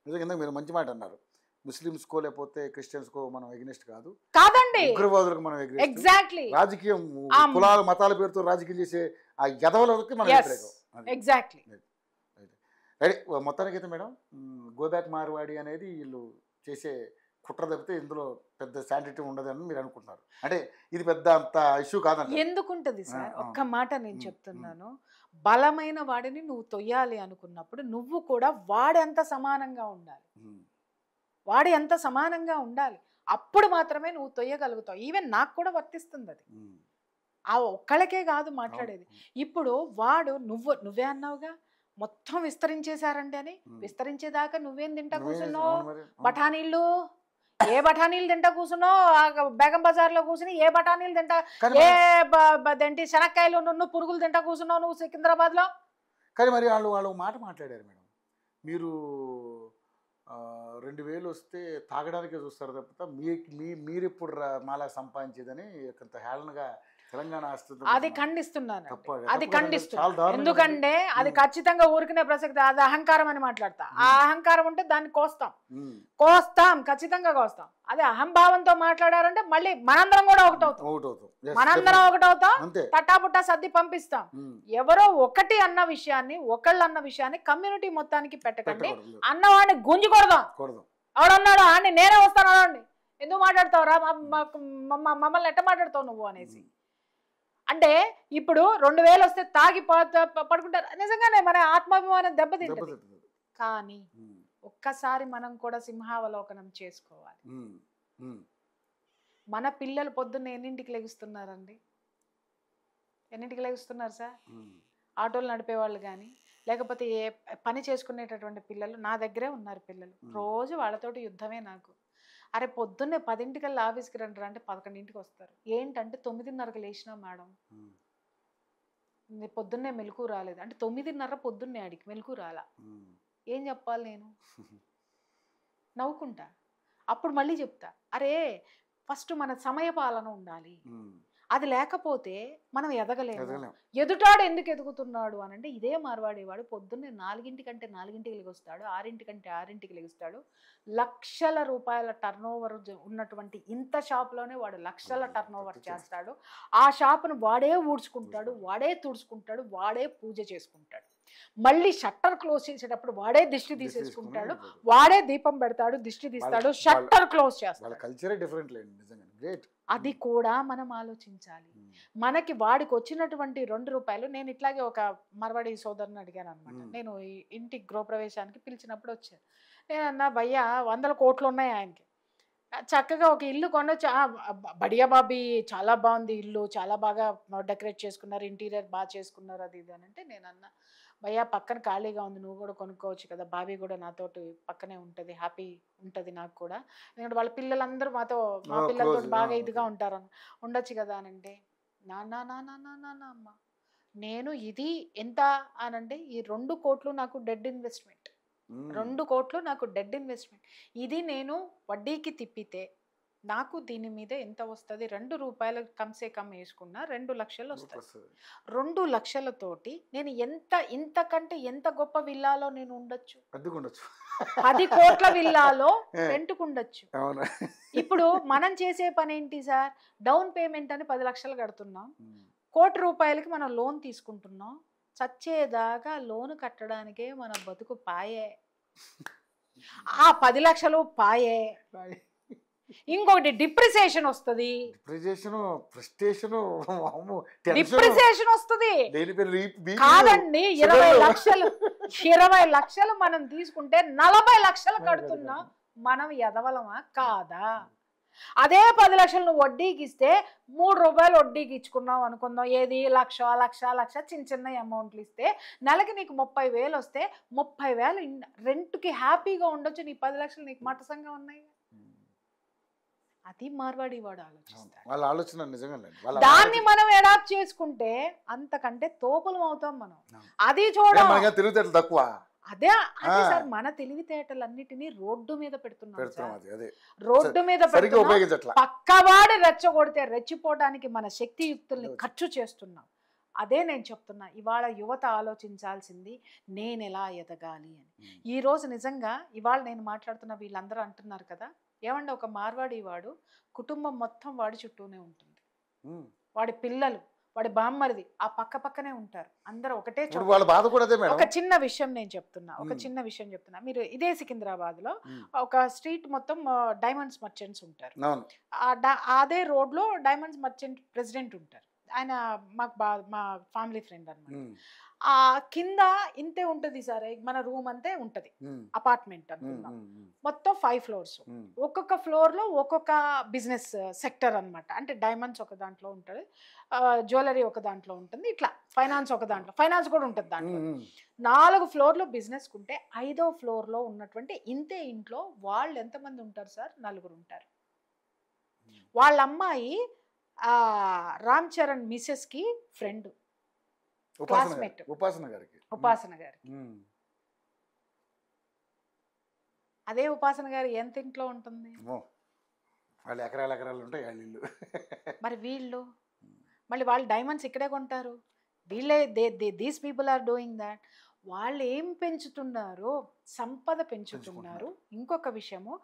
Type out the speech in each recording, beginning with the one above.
నిజంగా మీరు మంచి మాట అన్నారు. ముస్లిమ్స్కో లేకపోతే క్రిస్టియన్స్కో మనం ఎగ్నెస్ట్ కాదు, కాదండి, ఉగ్రవాదులకు మనం ఎగ్నెస్ట్. ఎగ్జాక్ట్లీ రాజకీయం కులాల మతాల పేరుతో రాజకీయం చేసే ఆ యదవులకి మనం వ్యతిరేకం. ఎగ్జాక్ట్లీ. రైట్. మొత్తానికి అయితే మేడం గోబ్యాక్ మార్వాడి అనేది వీళ్ళు చేసే కుట్ర తప్పితే ఇందులో పెద్ద శాంటిటీ ఉండదని మీరు అనుకుంటున్నారు. అంటే ఇది పెద్ద అంత ఇష్యూ కాదంట. ఎందుకుంటది సార్? ఒక్క మాట నేను చెప్తున్నాను, బలమైన వాడిని నువ్వు తొయ్యాలి అనుకున్నప్పుడు నువ్వు కూడా వాడంత సమానంగా ఉండాలి, వాడి ఎంత సమానంగా ఉండాలి, అప్పుడు మాత్రమే నువ్వు తొయ్యగలుగుతావు. ఈవెన్ నాకు కూడా వర్తిస్తుంది అది, ఆ ఒక్కళ్ళకే కాదు మాట్లాడేది. ఇప్పుడు వాడు నువ్వే అన్నావుగా మొత్తం విస్తరించేశారండి అని, విస్తరించేదాకా నువ్వేం తింటా కూర్చున్నావు? బఠానీళ్ళు, ఏ బఠానీలు తింటా కూర్చున్నావు? బేగం బజార్ లో కూర్చుని ఏ బఠానీలు తింటా, ఏంటి శనక్కాయలు నువ్వు పురుగులు తింటా కూర్చున్నావు నువ్వు సికింద్రాబాద్ లో. కానీ మరి వాళ్ళు మాట మాట్లాడారు మేడం, మీరు 2000 వస్తే తాగడానికే చూస్తారు తప్ప మీరు ఎప్పుడు మాలా సంపాదించేదని కొంత హేళనగా తెలంగాణ అది ఖండిస్తున్నాను, అది ఖండిస్తున్నా. ఎందుకంటే అది ఖచ్చితంగా ఊరికనే ప్రసక్తి, అది అహంకారం అని మాట్లాడతా. ఆ అహంకారం ఉంటే దాన్ని కోస్తాం ఖచ్చితంగా కోస్తాం. అదే అహంభావంతో మాట్లాడారంటే మళ్ళీ మనందరం కూడా మనందరం ఒకటవుతాం, తట్టాపుట్టా సర్ది పంపిస్తాం. ఎవరో ఒకటి అన్న విషయాన్ని కమ్యూనిటీ మొత్తానికి పెట్టకండి. అన్నవాడిని గుంజి కొడదాం. ఎవడన్నాడు ఆడిని నేనే వస్తాను అనండి, ఎందుకు మాట్లాడతావు రా మమ్మల్ని ఎట్ట మాట్లాడతావు నువ్వు అనేసి. అంటే ఇప్పుడు 2000 వస్తే తాగి పడుకుంటారు. నిజంగానే మన ఆత్మాభిమానం దెబ్బతింటది. కానీ ఒక్కసారి మనం కూడా సింహావలోకనం చేసుకోవాలి. మన పిల్లలు పొద్దున్న ఎన్నింటికి లెగుస్తున్నారండి? ఎన్నింటికి లెగుస్తున్నారు సార్? ఆటోలు నడిపేవాళ్ళు కానీ లేకపోతే ఏ పని చేసుకునేటటువంటి పిల్లలు నా దగ్గరే ఉన్నారు. పిల్లలు రోజు వాళ్ళతోటి యుద్ధమే నాకు. అరే పొద్దున్నే 10ంటికల్లా ఆఫీస్కి రండి అంటే 11ంటికి వస్తారు. ఏంటంటే 9:30కి లేచినా మేడం, పొద్దున్నే మెలకు రాలేదు అంటే 9:30 పొద్దున్నే ఆడికి మెలకు రాలా. ఏం చెప్పాలి నేను? నవ్వుకుంటా. అప్పుడు మళ్ళీ చెప్తా, అరే ఫస్ట్ మన సమయ పాలన ఉండాలి. అది లేకపోతే మనం ఎదగలేము. ఎదుటాడు ఎందుకు ఎదుగుతున్నాడు అని అంటే ఇదే మార్వాడేవాడు పొద్దున్నే 4ంటికంటే 4ంటికి లెగుస్తాడు, 6ంటికంటే 6ంటికి లెగుస్తాడు. లక్షల రూపాయల టర్న్ ఓవర్ ఉన్నటువంటి ఇంత షాప్లోనే వాడు లక్షల టర్న్ ఓవర్ చేస్తాడు. ఆ షాపును వాడే ఊడ్చుకుంటాడు, వాడే తుడుచుకుంటాడు, వాడే పూజ చేసుకుంటాడు. మళ్ళీ షట్టర్ క్లోజ్ చేసేటప్పుడు వాడే దిష్టి తీసేసుకుంటాడు, వాడే దీపం పెడతాడు, దిష్టి తీస్తాడు, షట్టర్ క్లోజ్ చేస్తాడు. అది కూడా మనం ఆలోచించాలి. మనకి వాడికి వచ్చినటువంటి 2 రూపాయలు, నేను ఇట్లాగే ఒక మరవాడి సోదరుని అడిగాను అనమాట. నేను ఇంటి గృహప్రవేశానికి పిలిచినప్పుడు వచ్చాను. నేను అన్నా భయ్యా 100 కోట్లు ఉన్నాయి ఆయనకి, చక్కగా ఒక ఇల్లు కొనొచ్చు. బడియా బాబీ చాలా బాగుంది ఇల్లు, చాలా బాగా డెకరేట్ చేసుకున్నారు, ఇంటీరియర్ బాగా చేసుకున్నారు, అది ఇది అని అంటే నేను అన్నా భయ్యా పక్కన ఖాళీగా ఉంది, నువ్వు కూడా కొనుక్కోవచ్చు కదా, బాబీ కూడా నాతోటి పక్కనే ఉంటుంది, హ్యాపీ ఉంటుంది నాకు కూడా, ఎందుకంటే వాళ్ళ పిల్లలందరూ మా పిల్లలతో బాగా ఇదిగా ఉంటారు, ఉండొచ్చు కదా అని అంటే నాన్న అమ్మ నేను ఇది ఎంత అనంటే ఈ 2 కోట్లు నాకు డెడ్ ఇన్వెస్ట్మెంట్, 2 కోట్లు నాకు డెడ్ ఇన్వెస్ట్మెంట్. ఇది నేను వడ్డీకి తిప్పితే నాకు దీని మీద ఎంత వస్తుంది? 2 రూపాయలు కమ్సే కమ్ వేసుకున్నా 2 లక్షలు వస్తుంది. 2 లక్షలతోటి నేను ఇంతకంటే ఎంత గొప్ప విల్లాలో నేను ఉండొచ్చు, 10 కోట్ల విల్లాలో రెంట్కుండొచ్చు. ఇప్పుడు మనం చేసే పని ఏంటి సార్? డౌన్ పేమెంట్ అని 10 లక్షలు కడుతున్నాం, 1 కోటి రూపాయలకి మనం లోన్ తీసుకుంటున్నాం, చచ్చేదాకా లోను కట్టడానికే మన బతుకు పాయే, ఆ 10 లక్షలు పాయే. ఇంకొకటి డిప్రిసియేషన్ వస్తుంది, డిప్రిసియేషన్ వస్తుంది కాదండి. 20 లక్షలు మనం తీసుకుంటే 40 లక్షలు కడుతున్నాం. మనం ఎదవలమా కాదా? అదే 10 లక్షలు నువ్వు వడ్డీకి ఇస్తే 3 రూపాయలు వడ్డీకి ఇచ్చుకున్నావు అనుకుందాం, ఏది లక్ష చిన్న అమౌంట్లు ఇస్తే నెలకి నీకు 30,000 వస్తే 30,000 రెంట్కి హ్యాపీగా ఉండొచ్చు. నీ 10 లక్షలు నీకు మటసంగా ఉన్నాయి. అది మార్వాడి వాడు ఆలోచన. దాన్ని మనం అడాప్ట్ చేసుకుంటే అంతకంటే తోపులం అవుతాం మనం. అది చూడాలి తక్కువ. అదే సార్, మన తెలివితేటలన్నిటినీ రోడ్డు మీద పెడుతున్నాం. రోడ్డు మీద పక్కవాడు రెచ్చగొడితే రెచ్చిపోవడానికి మన శక్తియుక్తుల్ని ఖర్చు చేస్తున్నాం. అదే నేను చెప్తున్నా, ఇవాళ యువత ఆలోచించాల్సింది నేను ఎలా ఎదగాలి అని. ఈరోజు నిజంగా ఇవాళ నేను మాట్లాడుతున్న వీళ్ళందరూ అంటున్నారు కదా, ఏమంటే ఒక మార్వాడి వాడు కుటుంబం మొత్తం వాడి చుట్టూనే ఉంటుంది, వాడి పిల్లలు, వాడి బామ్మరిది ఆ పక్క పక్కనే ఉంటారు, అందరూ ఒకటే చోట. వాళ్ళ బాధ కూడా అదే మేడం. ఒక చిన్న విషయం నేను చెప్తున్నా, ఒక చిన్న విషయం చెప్తున్నా. మీరు ఇదే సికింద్రాబాద్ లో ఒక స్ట్రీట్ మొత్తం డైమండ్స్ మర్చెంట్స్ ఉంటారు. అదే రోడ్ లో డైమండ్స్ మర్చెంట్ ప్రెసిడెంట్ ఉంటారు. ఆయన మాకు మా ఫ్యామిలీ ఫ్రెండ్ అనమాట. ఆ కింద ఇంతే ఉంటుంది సార్, మన రూమ్ అంతే ఉంటుంది, అపార్ట్మెంట్ అనుకుందాం. మొత్తం 5 floors. ఒక్కొక్క ఫ్లోర్ లో ఒక్కొక్క బిజినెస్ సెక్టర్ అన్నమాట. అంటే డైమండ్స్ ఒక దాంట్లో ఉంటుంది, జ్యువెలరీ ఒక దాంట్లో ఉంటుంది, ఇట్లా ఫైనాన్స్ ఒక దాంట్లో, ఫైనాన్స్ కూడా ఉంటుంది దాంట్లో. 4 floorలు బిజినెస్ కుంటే 5వ floor లో ఉన్నటువంటి ఇంతే ఇంట్లో వాళ్ళు ఎంతమంది ఉంటారు సార్? 4 ఉంటారు. వాళ్ళ అమ్మాయి రామ్ చరణ్ మిసెస్ కి ఫ్రెండ్, క్లాస్మేట్, ఉపాసన గారికి. అదే ఉపాసన గారు ఎంత ఇంట్లో ఉంటుంది? వాళ్ళు ఎకరాలు ఉంటాయి వాళ్ళ ఇల్లు. మరి వీళ్ళు మళ్ళీ వాళ్ళు డైమండ్స్ ఇక్కడే కొంటారు, వీళ్ళే these people are doing that. వాళ్ళు ఏం పెంచుతున్నారు? సంపద పెంచుతున్నారు. ఇంకొక విషయము,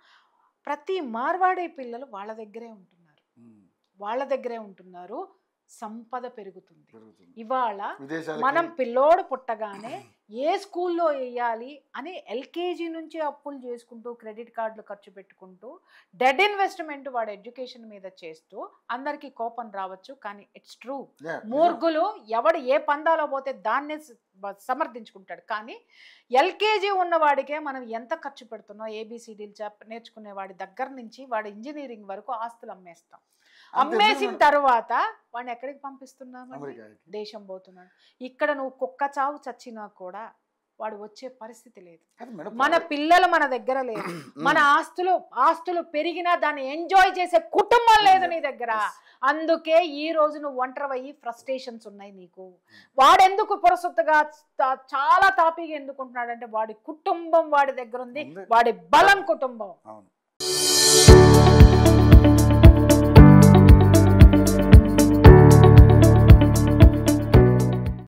ప్రతి మార్వాడే పిల్లలు వాళ్ళ దగ్గరే ఉంటున్నారు, సంపద పెరుగుతుంది. ఇవాళ మనం పిల్లోడు పుట్టగానే ఏ స్కూల్లో వేయాలి అని LKG నుంచి అప్పులు చేసుకుంటూ, క్రెడిట్ కార్డులు ఖర్చు పెట్టుకుంటూ, డెడ్ ఇన్వెస్ట్మెంట్ వాడు ఎడ్యుకేషన్ మీద చేస్తూ, అందరికీ కోపం రావచ్చు కానీ ఇట్స్ ట్రూ. మూర్ఖులు ఎవడు ఏ పందాలో పోతే దాన్నే సమర్థించుకుంటాడు. కానీ LKG ఉన్నవాడికే మనం ఎంత ఖర్చు పెడుతున్నాం, ABCDలు నేర్చుకునే వాడి దగ్గర నుంచి వాడి ఇంజనీరింగ్ వరకు ఆస్తులు అమ్మేస్తాం. అమ్మేసిన తర్వాత వాడిని ఎక్కడికి పంపిస్తున్నాము? దేశం పోతున్నాడు. ఇక్కడ నువ్వు కుక్క చావు చచ్చినా కూడా వాడు వచ్చే పరిస్థితి లేదు. మన పిల్లలు మన దగ్గర లేదు, మన ఆస్తులు పెరిగినా దాన్ని ఎంజాయ్ చేసే కుటుంబం లేదు నీ దగ్గర. అందుకే ఈ రోజు నువ్వు ఒంటరివయ్యి ఫ్రస్ట్రేషన్స్ ఉన్నాయి నీకు. వాడెందుకు పురసొత్తుగా చాలా తాపీగా ఎందుకుంటున్నాడు అంటే వాడి కుటుంబం వాడి దగ్గర ఉంది, వాడి బలం కుటుంబం.